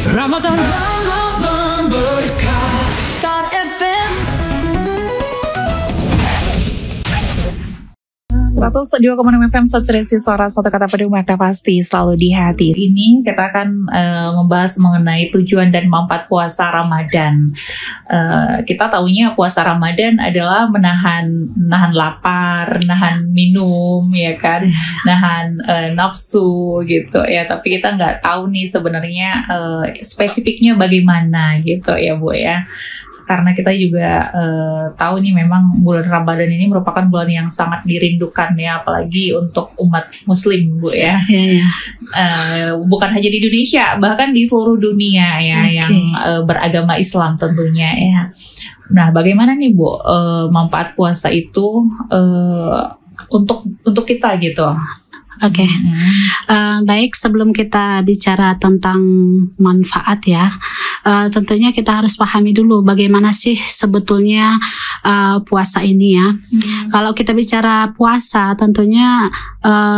Ramadan memberkah. Star FM 102,6 FM Sotseresi Suara Satu Kata Penuh Makna Pasti Selalu di Hati. Ini kita akan membahas mengenai tujuan dan manfaat puasa Ramadan. Kita taunya puasa Ramadan adalah menahan lapar, nahan minum, ya kan, nahan nafsu gitu ya. Tapi kita nggak tahu nih sebenarnya spesifiknya bagaimana gitu ya Bu ya. Karena kita juga tahu nih memang bulan Ramadan ini merupakan bulan yang sangat dirindukan ya, apalagi untuk umat muslim Bu ya. Bukan hanya di Indonesia, bahkan di seluruh dunia ya, yang beragama Islam tentunya ya. Nah, bagaimana nih Bu manfaat puasa itu untuk kita gitu? Baik, sebelum kita bicara tentang manfaat ya, tentunya kita harus pahami dulu bagaimana sih sebetulnya puasa ini ya. Kalau kita bicara puasa, tentunya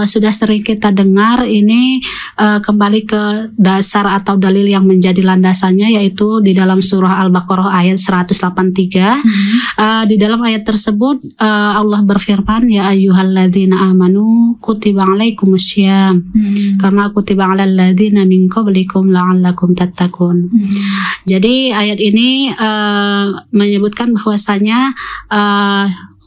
sudah sering kita dengar ini kembali ke dasar atau dalil yang menjadi landasannya, yaitu di dalam surah Al-Baqarah ayat 183. Di dalam ayat tersebut Allah berfirman, ya ayyuhalladzina amanu kutiba alaikumussyam kama kutiba alal ladzina min qablikum la'allakum tattaqun. Jadi ayat ini menyebutkan bahwasanya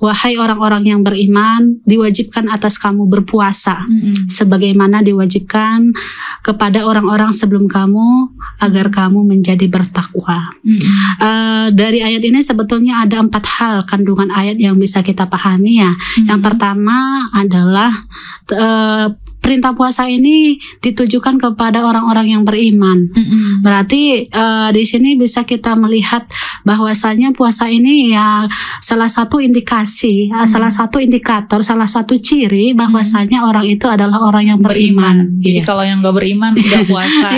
wahai orang-orang yang beriman, diwajibkan atas kamu berpuasa sebagaimana diwajibkan kepada orang-orang sebelum kamu agar kamu menjadi bertakwa. Dari ayat ini sebetulnya ada 4 hal kandungan ayat yang bisa kita pahami ya. Yang pertama adalah perintah puasa ini ditujukan kepada orang-orang yang beriman. Berarti di sini bisa kita melihat bahwasanya puasa ini ya salah satu indikasi, salah satu indikator, salah satu ciri bahwasanya orang itu adalah orang yang beriman. Jadi kalau yang nggak beriman tidak puasa.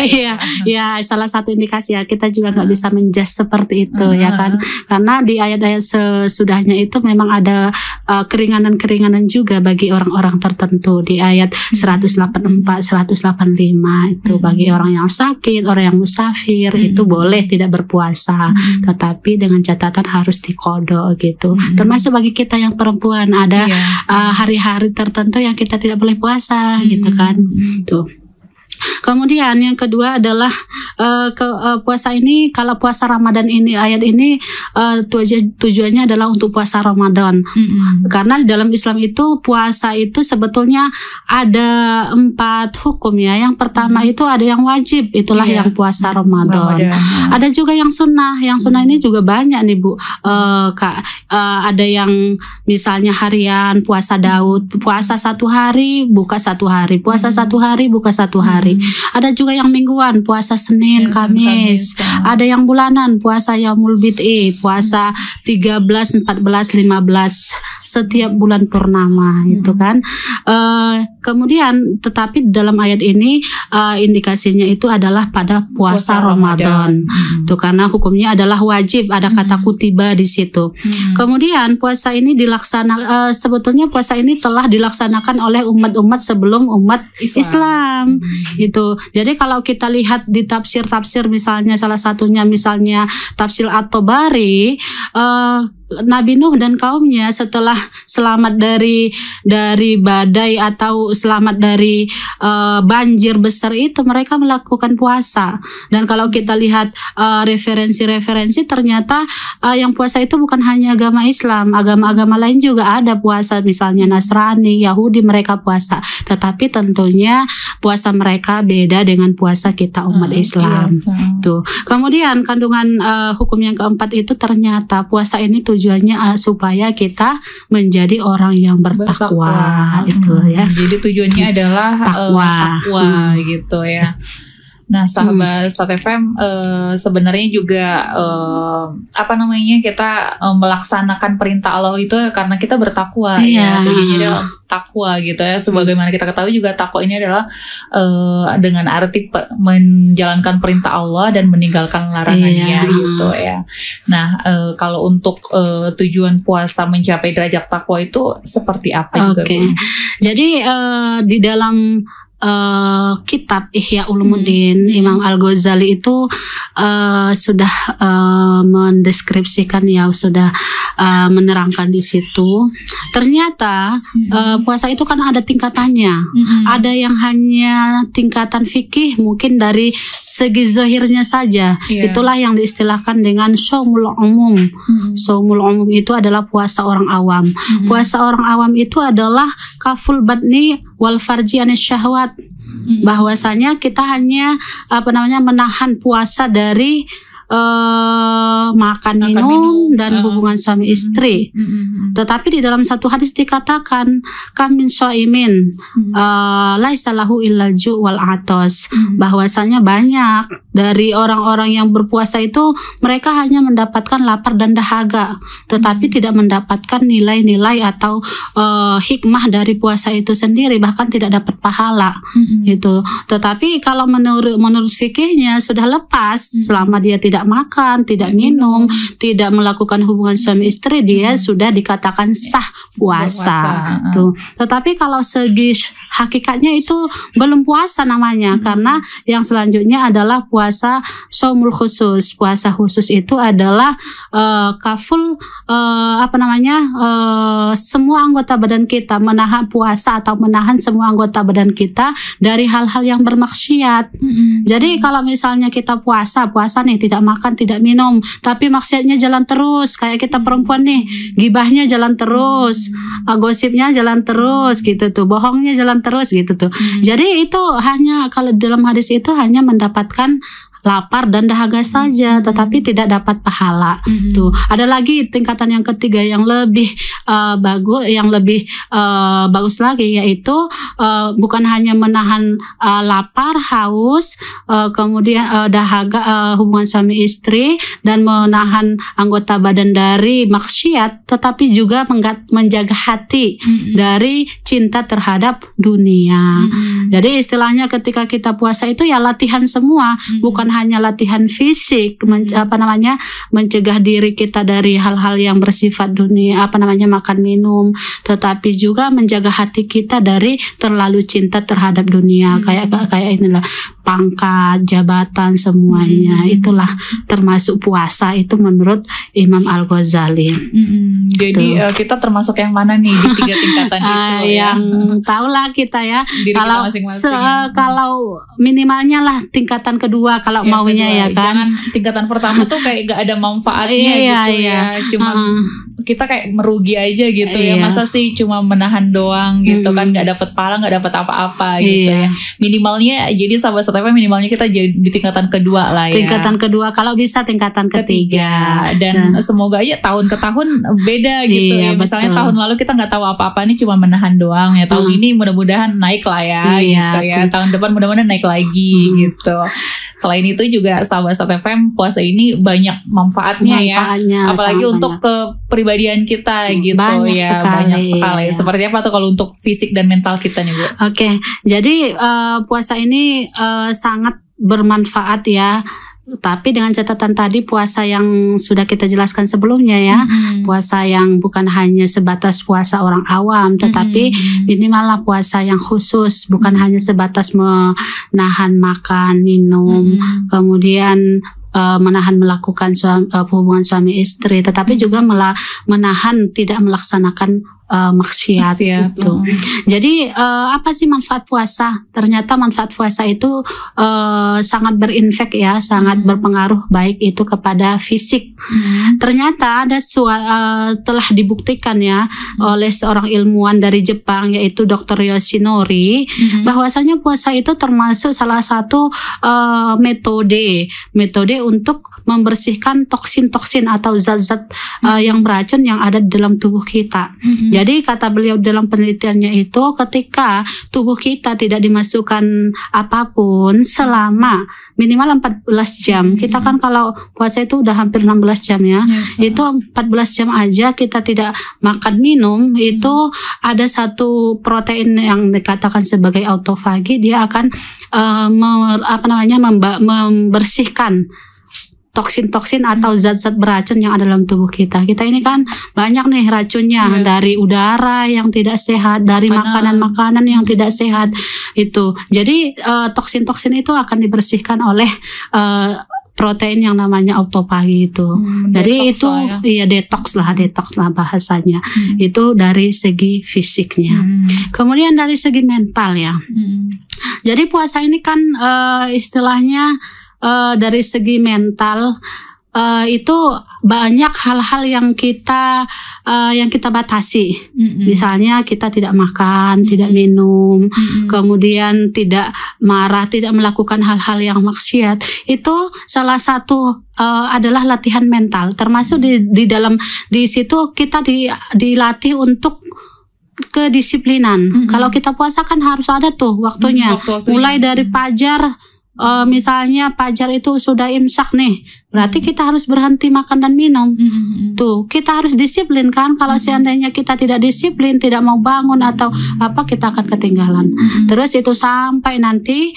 ya salah satu indikasi ya. Kita juga nggak bisa menjudge seperti itu ya kan. Karena di ayat-ayat sesudahnya itu memang ada keringanan-keringanan juga bagi orang-orang tertentu di ayat 184, 185 itu bagi orang yang sakit, orang yang musafir itu boleh tidak berpuasa, tetapi dengan catatan harus diqadha gitu. Termasuk bagi kita yang perempuan ada hari-hari tertentu yang kita tidak boleh puasa gitu kan. Tuh. Kemudian yang kedua adalah puasa ini, kalau puasa Ramadan ini, ayat ini tujuannya adalah untuk puasa Ramadan. Karena dalam Islam itu puasa itu sebetulnya ada 4 hukum ya. Yang pertama itu ada yang wajib, itulah yang puasa Ramadan. Ada juga yang sunnah. Yang sunnah ini juga banyak nih Bu. Ada yang misalnya harian, puasa Daud, puasa 1 hari, buka 1 hari, puasa 1 hari, buka 1 hari. Ada juga yang mingguan, puasa Senin, Kamis. Ada yang bulanan, puasa Yaumul Bid'i, puasa 13, 14, 15 setiap bulan purnama itu kan. Kemudian tetapi dalam ayat ini indikasinya itu adalah pada puasa Ramadan. Tuh, karena hukumnya adalah wajib, ada kata kutiba di situ. Kemudian puasa ini dilaksanakan, sebetulnya puasa ini telah dilaksanakan oleh umat-umat sebelum umat Islam. Gitu. Jadi kalau kita lihat di tafsir-tafsir, misalnya salah satunya misalnya tafsir At-Tabari, Nabi Nuh dan kaumnya setelah selamat dari badai atau selamat dari banjir besar itu, mereka melakukan puasa. Dan kalau kita lihat referensi-referensi, ternyata yang puasa itu bukan hanya agama Islam, agama-agama lain juga ada puasa, misalnya Nasrani, Yahudi, mereka puasa. Tetapi tentunya puasa mereka beda dengan puasa kita umat Islam. Tuh. Kemudian kandungan hukum yang keempat itu ternyata puasa ini tujuannya supaya kita menjadi orang yang bertakwa. Itu ya. Jadi tujuannya adalah takwa gitu ya. Nah, sahabat Star FM, sebenarnya juga kita melaksanakan perintah Allah itu karena kita bertakwa ya. Tujuannya adalah takwa gitu ya. Sebagaimana kita ketahui juga takwa ini adalah dengan arti menjalankan perintah Allah dan meninggalkan larangannya gitu ya. Nah, kalau untuk tujuan puasa mencapai derajat takwa itu seperti apa juga? Jadi di dalam kitab Ihya Ulumuddin Imam Al-Ghazali itu sudah mendeskripsikan ya, sudah menerangkan di situ. Ternyata puasa itu kan ada tingkatannya. Ada yang hanya tingkatan fikih, mungkin dari segi zahirnya saja. Itulah yang diistilahkan dengan shaumul umum. Shaumul umum itu adalah puasa orang awam. Puasa orang awam itu adalah kaful badni wal farji anis syahwat. Bahwasanya kita hanya menahan puasa dari makan, minum dan hubungan suami istri. Tetapi di dalam satu hadis dikatakan kamin shaimin laisa lahu illal ju' wal atos. Bahwasanya banyak dari orang-orang yang berpuasa itu mereka hanya mendapatkan lapar dan dahaga, tetapi tidak mendapatkan nilai-nilai atau hikmah dari puasa itu sendiri, bahkan tidak dapat pahala gitu. Tetapi kalau menurut fikihnya sudah lepas, selama dia tidak makan, tidak minum, tidak melakukan hubungan suami istri, dia sudah dikatakan sah puasa. Tuh. Tetapi kalau segi hakikatnya itu belum puasa namanya, karena yang selanjutnya adalah puasa shaumul khusus. Puasa khusus itu adalah kaful semua anggota badan kita, menahan puasa atau menahan semua anggota badan kita dari hal-hal yang bermaksiat. Jadi kalau misalnya kita puasa nih, tidak makan, tidak minum, tapi maksiatnya jalan terus, kayak kita perempuan nih, gibahnya jalan terus, gosipnya jalan terus gitu tuh, bohongnya jalan terus gitu tuh. Jadi itu hanya, kalau dalam hadis itu hanya mendapatkan lapar dan dahaga saja, tetapi tidak dapat pahala. Tuh, ada lagi tingkatan yang ketiga yang lebih bagus lagi, yaitu bukan hanya menahan lapar, haus, kemudian dahaga, hubungan suami istri, dan menahan anggota badan dari maksiat, tetapi juga menjaga hati dari cinta terhadap dunia. Jadi istilahnya ketika kita puasa itu ya latihan semua, bukan hanya latihan fisik, mencegah diri kita dari hal-hal yang bersifat dunia, makan minum, tetapi juga menjaga hati kita dari terlalu cinta terhadap dunia, kayak inilah pangkat, jabatan, semuanya. Itulah termasuk puasa itu menurut Imam Al-Ghazali. Jadi kita termasuk yang mana nih di tiga tingkatan itu? Yang tahulah kita ya. Kalau kalau minimalnya lah tingkatan kedua kalau maunya kedua, ya kan. Jangan tingkatan pertama tuh kayak gak ada manfaatnya gitu ya. Cuma kita kayak merugi aja gitu ya. Masa sih cuma menahan doang gitu kan, gak dapet pahala, gak dapet apa-apa gitu ya. Minimalnya jadi sahabat STF minimalnya kita jadi di tingkatan kedua lah ya. Tingkatan kedua, kalau bisa tingkatan ketiga. Dan semoga aja tahun ke tahun beda gitu ya. Misalnya tahun lalu kita nggak tahu apa-apa nih, cuma menahan doang ya. Tahun ini mudah-mudahan naik lah ya gitu ya. Tahun depan mudah-mudahan naik lagi gitu. Selain itu juga sahabat STFM, puasa ini banyak manfaatnya ya. Apalagi untuk kepribadian kita gitu banyak sekali. Seperti apa tuh kalau untuk fisik dan mental kita nih Bu? Oke, jadi puasa ini sangat bermanfaat ya. Tapi dengan catatan tadi, puasa yang sudah kita jelaskan sebelumnya ya, puasa yang bukan hanya sebatas puasa orang awam, tetapi minimal puasa yang khusus, bukan hanya sebatas menahan makan, minum, kemudian menahan melakukan hubungan suami istri, tetapi juga menahan tidak melaksanakan maksiat gitu. Jadi apa sih manfaat puasa? Ternyata manfaat puasa itu sangat berinfek ya, sangat berpengaruh baik itu kepada fisik. Ternyata ada telah dibuktikan ya oleh seorang ilmuwan dari Jepang, yaitu Dr. Yoshinori, bahwasanya puasa itu termasuk salah satu metode untuk membersihkan toksin-toksin atau zat-zat yang beracun yang ada di dalam tubuh kita. Jadi kata beliau dalam penelitiannya itu, ketika tubuh kita tidak dimasukkan apapun selama minimal 14 jam. Kita kan kalau puasa itu udah hampir 16 jam ya. Itu 14 jam aja kita tidak makan minum, itu ada satu protein yang dikatakan sebagai autofagi, dia akan membersihkan toksin-toksin atau zat-zat beracun yang ada dalam tubuh kita. Kita ini kan banyak nih racunnya, dari udara yang tidak sehat, dari makanan-makanan yang tidak sehat itu. Jadi toksin-toksin itu akan dibersihkan oleh protein yang namanya autophagy itu. Jadi itu detox lah bahasanya. Itu dari segi fisiknya. Kemudian dari segi mental ya. Jadi puasa ini kan istilahnya dari segi mental itu banyak hal-hal yang kita batasi. Misalnya kita tidak makan, tidak minum, kemudian tidak marah, tidak melakukan hal-hal yang maksiat. Itu salah satu adalah latihan mental. Termasuk di situ kita dilatih untuk kedisiplinan. Kalau kita puasa kan harus ada tuh waktunya. Mulai dari fajar. Misalnya fajar itu sudah imsak nih, berarti kita harus berhenti makan dan minum. Tuh, kita harus disiplin kan. Kalau seandainya kita tidak disiplin, tidak mau bangun atau apa, kita akan ketinggalan. Terus itu sampai nanti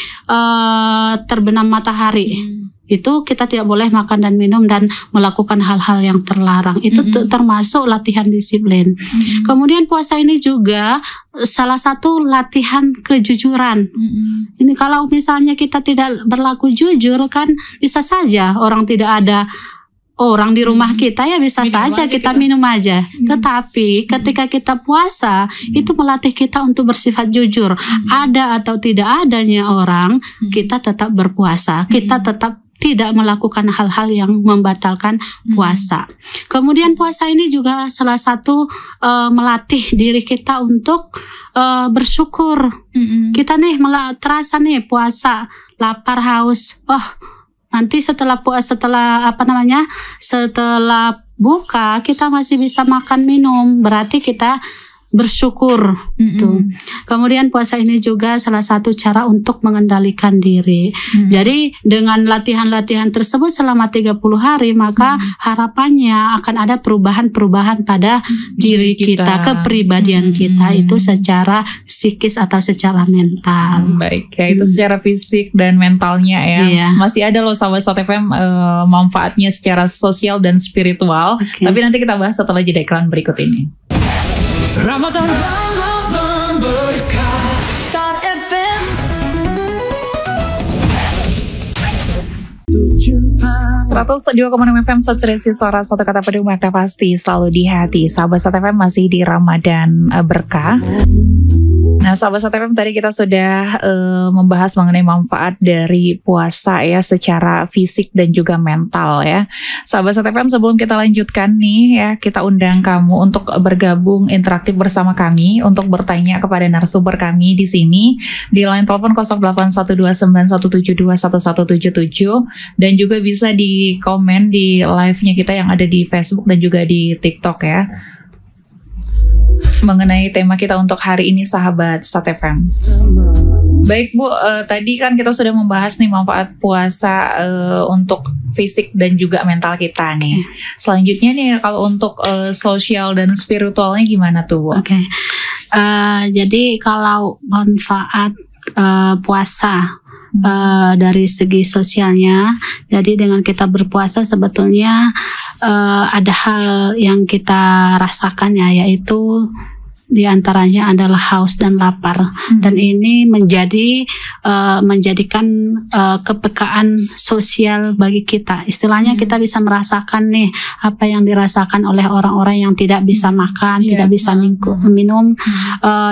terbenam matahari. Itu kita tidak boleh makan dan minum dan melakukan hal-hal yang terlarang. Itu termasuk latihan disiplin. Kemudian puasa ini juga salah satu latihan kejujuran. Ini kalau misalnya kita tidak berlaku jujur kan bisa saja orang tidak ada orang di rumah kita ya bisa saja kita minum aja. Tetapi ketika kita puasa itu melatih kita untuk bersifat jujur. Ada atau tidak adanya orang, kita tetap berpuasa. Kita tetap tidak melakukan hal-hal yang membatalkan puasa. Kemudian puasa ini juga salah satu melatih diri kita untuk bersyukur. Kita nih terasa nih puasa, lapar, haus. Nanti setelah buka kita masih bisa makan minum, berarti kita bersyukur. Kemudian puasa ini juga salah satu cara untuk mengendalikan diri. Jadi dengan latihan-latihan tersebut selama 30 hari maka harapannya akan ada perubahan-perubahan pada diri kita, kepribadian kita itu secara psikis atau secara mental. Baik, ya itu secara fisik dan mentalnya ya. Masih ada loh sahabat FM manfaatnya secara sosial dan spiritual. Tapi nanti kita bahas setelah jeda iklan berikut ini. Ramadan berkah Star FM 102,6 FM Sotseresi Suara Satu Kata Penuh Maka Pasti Selalu di Hati. Sahabat Sat FM masih di Ramadan berkah. Nah, sahabat Sat FM tadi kita sudah membahas mengenai manfaat dari puasa ya secara fisik dan juga mental ya. Sahabat Sat FM, sebelum kita lanjutkan nih ya, kita undang kamu untuk bergabung interaktif bersama kami untuk bertanya kepada narasumber kami di sini di line telepon 081291721177 dan juga bisa di komen di live-nya kita yang ada di Facebook dan juga di TikTok ya. Mengenai tema kita untuk hari ini sahabat Sat FM. Baik Bu, tadi kan kita sudah membahas nih manfaat puasa untuk fisik dan juga mental kita nih. Selanjutnya nih kalau untuk sosial dan spiritualnya gimana tuh Bu? Jadi kalau manfaat puasa dari segi sosialnya, jadi dengan kita berpuasa sebetulnya ada hal yang kita rasakan ya, yaitu diantaranya adalah haus dan lapar, dan ini menjadikan kepekaan sosial bagi kita. Istilahnya kita bisa merasakan nih apa yang dirasakan oleh orang-orang yang tidak bisa makan, tidak bisa minum,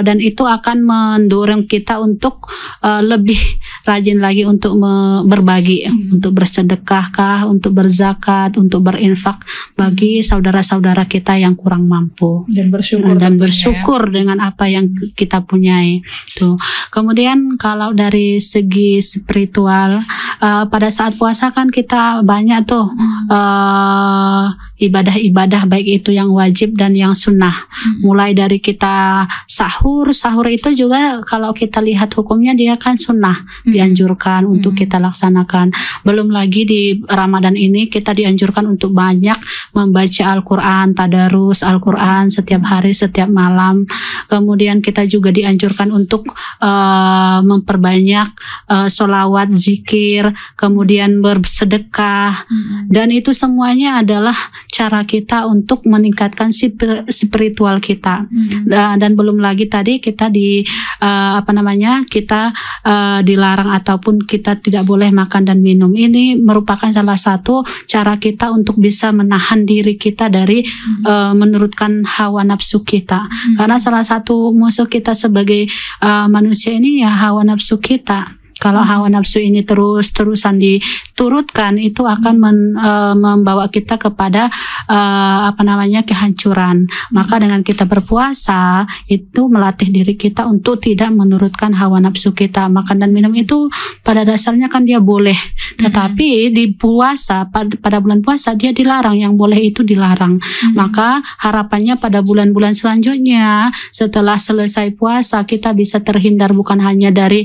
dan itu akan mendorong kita untuk lebih rajin lagi untuk berbagi, untuk bersedekah, untuk berzakat, untuk berinfak bagi saudara-saudara kita yang kurang mampu, dan bersyukur dengan apa yang kita punyai. Tuh. Kemudian kalau dari segi spiritual, pada saat puasa kan kita banyak tuh ibadah-ibadah, baik itu yang wajib dan yang sunnah. Mulai dari kita sahur itu juga kalau kita lihat hukumnya dia kan sunnah. dianjurkan untuk kita laksanakan. Belum lagi di Ramadan ini kita dianjurkan untuk banyak membaca Al-Quran, tadarus Al-Quran setiap hari, setiap malam. Kemudian kita juga dianjurkan untuk memperbanyak sholawat, zikir, kemudian bersedekah, dan itu semuanya adalah cara kita untuk meningkatkan spiritual kita. Dan belum lagi tadi kita kita dilarang ataupun kita tidak boleh makan dan minum. Ini merupakan salah satu cara kita untuk bisa menahan diri kita dari menurutkan hawa nafsu kita. Karena salah satu musuh kita sebagai manusia ini ya hawa nafsu kita. Kalau hawa nafsu ini terus-terusan diturutkan, itu akan membawa kita kepada kehancuran. Maka dengan kita berpuasa itu melatih diri kita untuk tidak menurutkan hawa nafsu kita. Makan dan minum itu pada dasarnya kan dia boleh, tetapi di puasa pada bulan puasa dia dilarang, yang boleh itu dilarang. Maka harapannya pada bulan-bulan selanjutnya setelah selesai puasa kita bisa terhindar bukan hanya dari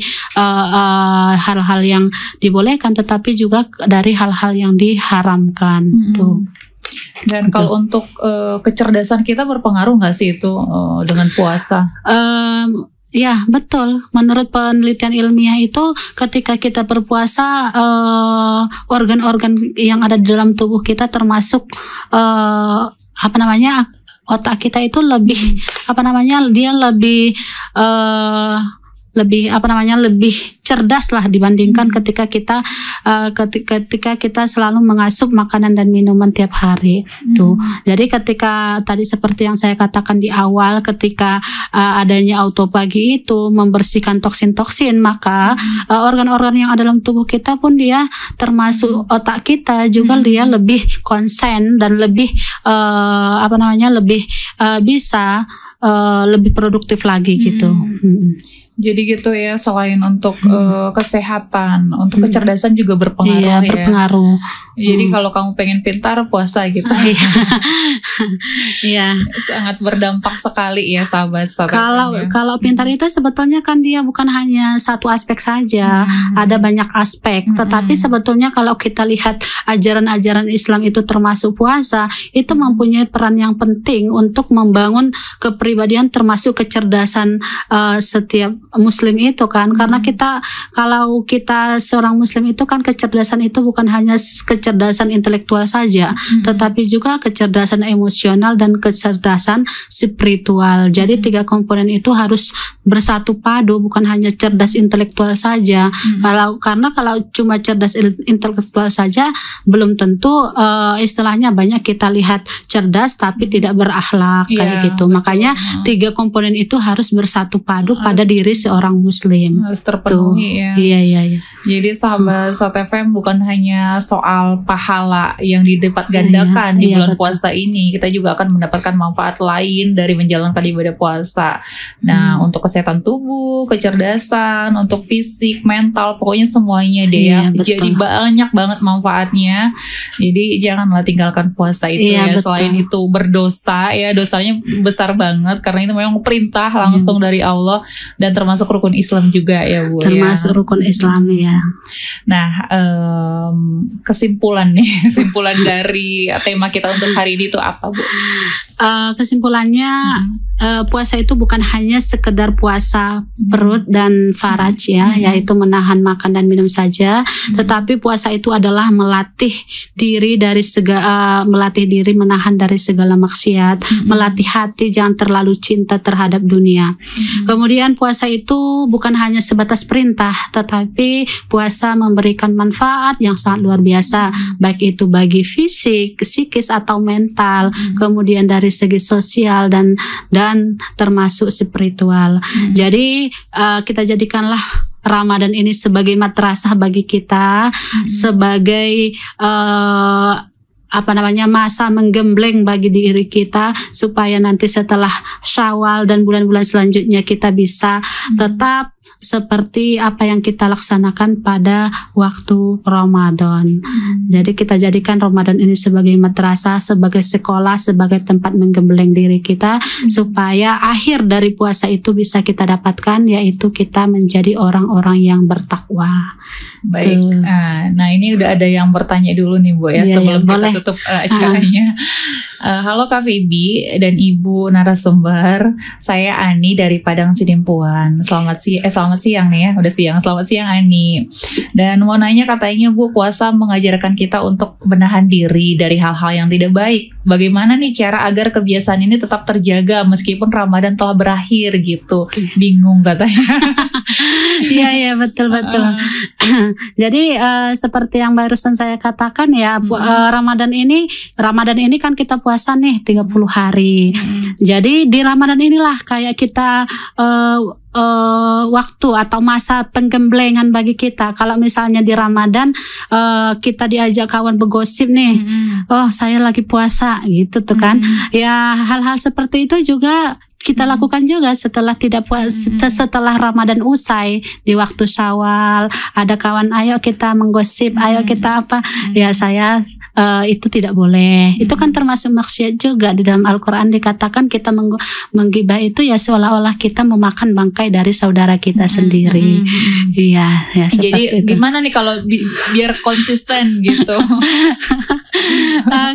hal-hal yang dibolehkan, tetapi juga dari hal-hal yang diharamkan. Tuh. Dan kalau untuk kecerdasan kita berpengaruh nggak sih itu dengan puasa? Ya betul, menurut penelitian ilmiah itu ketika kita berpuasa organ-organ yang ada di dalam tubuh kita termasuk otak kita itu lebih dia lebih lebih cerdas lah dibandingkan ketika kita selalu mengasup makanan dan minuman tiap hari. Tuh. Jadi ketika tadi seperti yang saya katakan di awal, ketika adanya autopagi itu membersihkan toksin-toksin, maka organ-organ yang ada dalam tubuh kita pun dia termasuk otak kita juga dia lebih konsen dan lebih bisa lebih produktif lagi gitu. Jadi gitu ya, selain untuk kesehatan, untuk kecerdasan juga berpengaruh. Iya, berpengaruh. Jadi kalau kamu pengen pintar, puasa gitu. Iya. Sangat berdampak sekali ya sahabat. Kalau pintar itu sebetulnya kan dia bukan hanya satu aspek saja, ada banyak aspek. Tetapi sebetulnya kalau kita lihat ajaran-ajaran Islam itu termasuk puasa, itu mempunyai peran yang penting untuk membangun kepribadian termasuk kecerdasan setiap Muslim itu kan. Karena kalau kita seorang Muslim itu kan kecerdasan itu bukan hanya kecerdasan intelektual saja, tetapi juga kecerdasan emosional dan kecerdasan spiritual. Jadi 3 komponen itu harus bersatu padu, bukan hanya cerdas intelektual saja. Karena kalau cuma cerdas intelektual saja belum tentu istilahnya banyak kita lihat cerdas tapi tidak berakhlak kayak gitu. Makanya 3 komponen itu harus bersatu padu pada diri seorang Muslim. Harus terpenuhi ya. Iya. Jadi sahabat SAT.FM bukan hanya soal pahala yang didapat gandakan di bulan puasa ini, kita juga akan mendapatkan manfaat lain dari menjalankan ibadah puasa. Nah, untuk kesehatan tubuh, kecerdasan, untuk fisik, mental, pokoknya semuanya deh ya. Jadi banyak banget manfaatnya. Jadi janganlah tinggalkan puasa itu ya. Betul. Selain itu berdosa ya, dosanya besar banget karena itu memang perintah langsung dari Allah dan termasuk rukun Islam juga ya Bu. Termasuk rukun Islam ya. Nah, kesimpulan dari tema kita untuk hari ini itu apa Bu? Kesimpulannya puasa itu bukan hanya sekedar puasa perut dan faraj ya, yaitu menahan makan dan minum saja, tetapi puasa itu adalah melatih diri menahan dari segala maksiat, melatih hati jangan terlalu cinta terhadap dunia. Kemudian puasa itu bukan hanya sebatas perintah, tetapi puasa memberikan manfaat yang sangat luar biasa, baik itu bagi fisik, psikis atau mental, kemudian dari segi sosial dan termasuk spiritual. Jadi kita jadikanlah Ramadan ini sebagai madrasah bagi kita, sebagai masa menggembleng bagi diri kita supaya nanti setelah Syawal dan bulan-bulan selanjutnya kita bisa tetap seperti apa yang kita laksanakan pada waktu Ramadan. Jadi kita jadikan Ramadan ini sebagai madrasah, sebagai sekolah, sebagai tempat menggembleng diri kita supaya akhir dari puasa itu bisa kita dapatkan, yaitu kita menjadi orang-orang yang bertakwa. Baik. Tuh. Nah, ini udah ada yang bertanya dulu nih Bu ya, Iya, sebelum kita boleh. tutup acaranya. Halo Kak Febi dan Ibu narasumber, saya Ani dari Padang Sidimpuan. Selamat siang nih ya, udah siang. Selamat siang Ani. Dan mau nanya, katanya Bu, puasa mengajarkan kita untuk menahan diri dari hal-hal yang tidak baik. Bagaimana nih cara agar kebiasaan ini tetap terjaga meskipun Ramadan telah berakhir gitu? Bingung katanya. Iya betul. Jadi seperti yang barusan saya katakan ya, Ramadan ini kan kita puasa nih 30 hari. Jadi di Ramadan inilah kayak kita waktu atau masa penggemblengan bagi kita. Kalau misalnya di Ramadan kita diajak kawan bergosip nih, oh saya lagi puasa gitu tuh kan. Ya hal-hal seperti itu juga kita lakukan juga setelah setelah Ramadan usai, di waktu Syawal ada kawan, ayo kita menggosip, ayo kita apa, ya saya itu tidak boleh. Itu kan termasuk maksiat juga. Di dalam Al-Quran dikatakan kita menggibah itu ya seolah-olah kita memakan bangkai dari saudara kita sendiri. Iya ya. Jadi itu. gimana nih kalau biar konsisten gitu?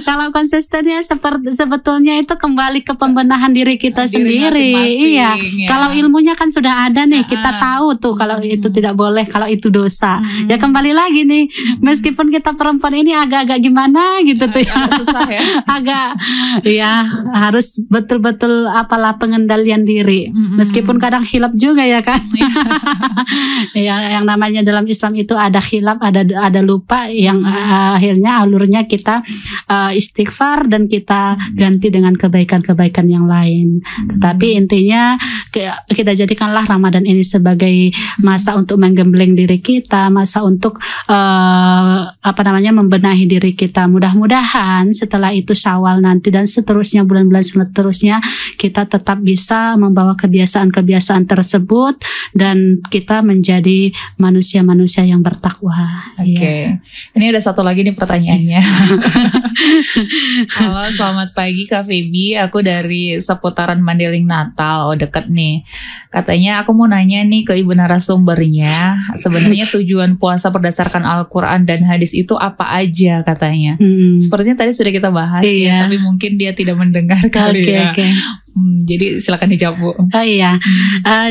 Kalau konsistennya sebetulnya itu kembali ke pembenahan diri kita sendiri. masing-masing, Iya. ya. Kalau ilmunya kan sudah ada nih, kita tahu tuh kalau itu tidak boleh, kalau itu dosa. Ya kembali lagi nih, meskipun kita perempuan ini agak-agak gimana gitu tuh ya. Agak susah ya. Agak ya harus betul-betul apalah pengendalian diri. Meskipun kadang khilaf juga ya kan. Ya, yang namanya dalam Islam itu ada khilaf, ada lupa, yang akhirnya alurnya kita istighfar dan kita ganti dengan kebaikan-kebaikan yang lain. Tetapi intinya kita jadikanlah Ramadan ini sebagai masa untuk menggembleng diri kita, masa untuk membenahi diri kita. Mudah-mudahan setelah itu Syawal nanti dan seterusnya, bulan-bulan seterusnya, kita tetap bisa membawa kebiasaan-kebiasaan tersebut dan kita menjadi manusia-manusia yang bertakwa. Oke. Ini ada satu lagi nih pertanyaannya. Halo, selamat pagi Kak Febi. Aku dari seputaran Mandeling Natal. Oh, deket nih. Katanya aku mau nanya nih ke ibu narasumbernya, sebenarnya tujuan puasa berdasarkan Al-Quran dan hadis itu apa aja katanya. Sepertinya tadi sudah kita bahas ya, tapi mungkin dia tidak mendengar kali ya. Jadi silakan dijawab Bu. Oh iya,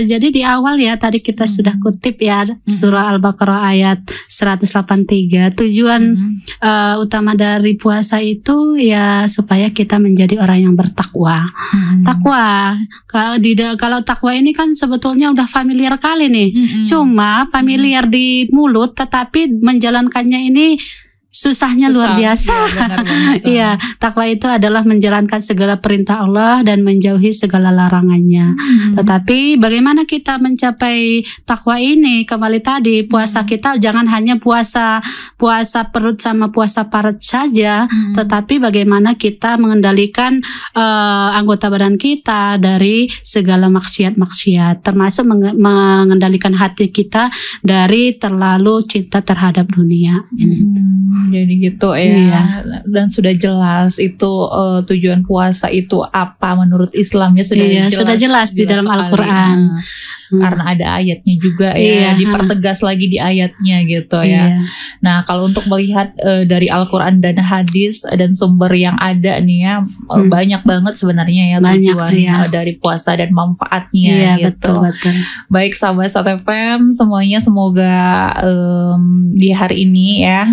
jadi di awal ya tadi kita sudah kutip ya surah Al-Baqarah ayat 183. Tujuan utama dari puasa itu ya supaya kita menjadi orang yang bertakwa. Takwa, kalau takwa ini kan sebetulnya udah familiar kali nih. Cuma familiar di mulut, tetapi menjalankannya ini susahnya luar biasa. Iya, takwa itu adalah menjalankan segala perintah Allah dan menjauhi segala larangannya. Tetapi bagaimana kita mencapai takwa ini? Kembali tadi, puasa kita jangan hanya puasa perut sama puasa parat saja, tetapi bagaimana kita mengendalikan anggota badan kita dari segala maksiat-maksiat, termasuk mengendalikan hati kita dari terlalu cinta terhadap dunia. Jadi gitu ya. Iya. Dan sudah jelas itu tujuan puasa itu apa menurut Islam ya, sudah jelas di dalam Al-Quran. Karena ada ayatnya juga ya, dipertegas lagi di ayatnya gitu ya. Nah, kalau untuk melihat dari Al-Quran dan hadis dan sumber yang ada nih ya, banyak banget sebenarnya ya tujuan dari puasa dan manfaatnya gitu. Betul. Baik sahabat SatFM semuanya, semoga di hari ini ya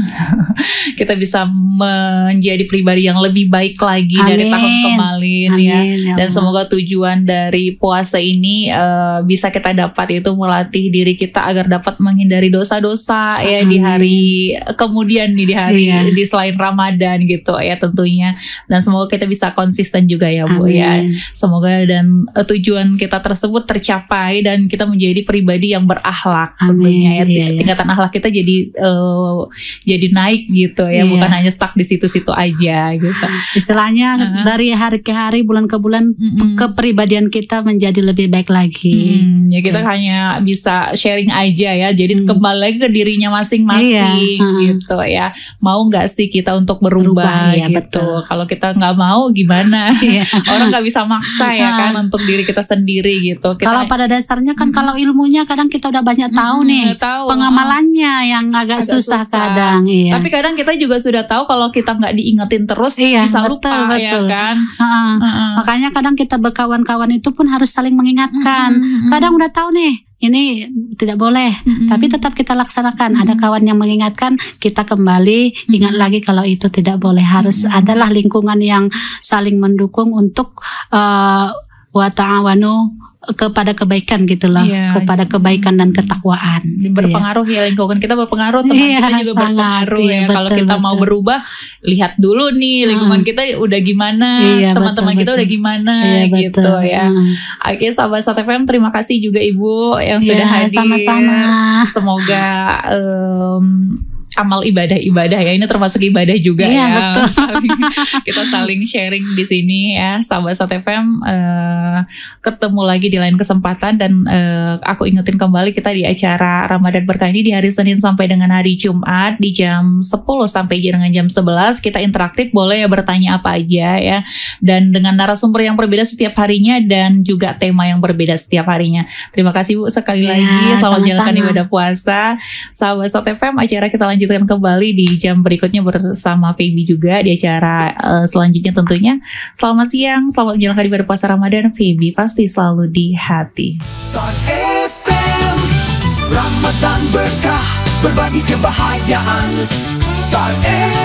kita bisa menjadi pribadi yang lebih baik lagi dari tahun kemarin. Ya. Dan semoga tujuan dari puasa ini bisa kita dapat, itu melatih diri kita agar dapat menghindari dosa-dosa ya di hari kemudian nih, di hari di selain Ramadan gitu ya tentunya. Dan semoga kita bisa konsisten juga ya Bu ya. Semoga dan tujuan kita tersebut tercapai dan kita menjadi pribadi yang berakhlak tentunya ya. Tingkatan akhlak kita jadi naik gitu ya, bukan hanya stuck di situ-situ aja gitu. Istilahnya dari hari ke hari, bulan ke bulan, kepribadian kita menjadi lebih baik lagi. Ya Ya kita hanya bisa sharing aja ya. Jadi kembali lagi ke dirinya masing-masing gitu ya. Mau nggak sih kita untuk berubah ya, gitu. betul. Kalau kita nggak mau gimana? Orang nggak bisa maksa ya kan untuk diri kita sendiri gitu. Kalau pada dasarnya kan kalau ilmunya kadang kita udah banyak tahu nih. Pengamalannya yang agak susah kadang. Iya. Tapi kadang kita juga sudah tahu kalau kita nggak diingetin terus bisa lupa ya kan. Makanya kadang kita berkawan-kawan itu pun harus saling mengingatkan. Kadang udah tahu nih ini tidak boleh, tapi tetap kita laksanakan. Ada kawan yang mengingatkan, kita kembali ingat lagi kalau itu tidak boleh. Harus adalah lingkungan yang saling mendukung untuk wa ta'awanu kepada kebaikan gitulah, kepada kebaikan dan ketakwaan. Berpengaruh ya, lingkungan kita berpengaruh, teman kita juga berpengaruh ya. Kalau kita mau berubah, lihat dulu nih lingkungan kita udah gimana, teman-teman kita udah gimana gitu ya. Oke, sahabat Sat FM, terima kasih juga Ibu yang sudah hadir. Sama-sama. Semoga amal ibadah ya, ini termasuk ibadah juga ya. Betul. Kita saling sharing di sini ya, sahabat Sat FM. Ketemu lagi di lain kesempatan dan aku ingetin kembali kita di acara Ramadan Berkah ini di hari Senin sampai dengan hari Jumat di jam 10 sampai dengan jam 11. Kita interaktif, boleh ya bertanya apa aja ya, dan dengan narasumber yang berbeda setiap harinya dan juga tema yang berbeda setiap harinya. Terima kasih Bu sekali lagi. Selamat menjalankan ibadah puasa. Sahabat Sat FM, acara kita lanjutkan kembali di jam berikutnya bersama Feby juga di acara selanjutnya tentunya. Selamat siang, selamat menjalankan ibadah puasa Ramadan. Feby pasti selalu di hati. Start FM, Ramadan berkah, berbagi kebahagiaan. Start FM.